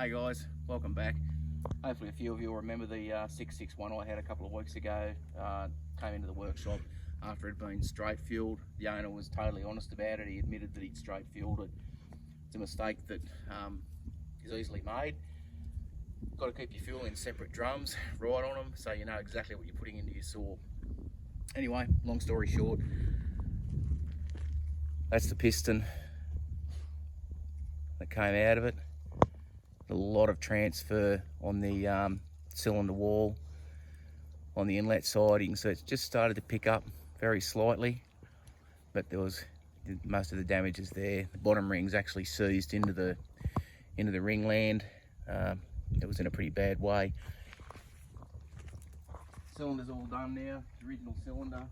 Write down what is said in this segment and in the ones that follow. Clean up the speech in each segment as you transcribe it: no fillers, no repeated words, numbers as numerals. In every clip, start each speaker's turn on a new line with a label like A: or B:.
A: Hey guys, welcome back. Hopefully a few of you will remember the 661 I had a couple of weeks ago. Came into the workshop after it had been straight fueled. The owner was totally honest about it. He admitted that he'd straight fueled it. It's a mistake that is easily made. Got to keep your fuel in separate drums, right on them, so you know exactly what you're putting into your saw. Anyway, long story short, that's the piston that came out of it. A lot of transfer on the cylinder wall on the inlet side. You can see it's just started to pick up very slightly, but there was most of the damage is there. The bottom ring's actually seized into the ringland. It was in a pretty bad way. Cylinder's all done now. Original cylinder,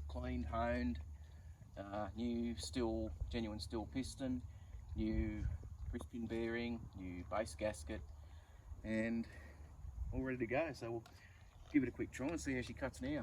A: cleaned, honed, new Stihl, genuine Stihl piston, new wrist pin bearing, new base gasket, and all ready to go. So we'll give it a quick try and see how she cuts now.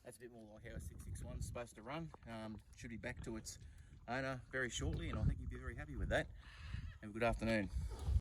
A: That's a bit more like how a 661 is supposed to run. Should be back to its owner very shortly, and I think you'd be very happy with that. Have a good afternoon.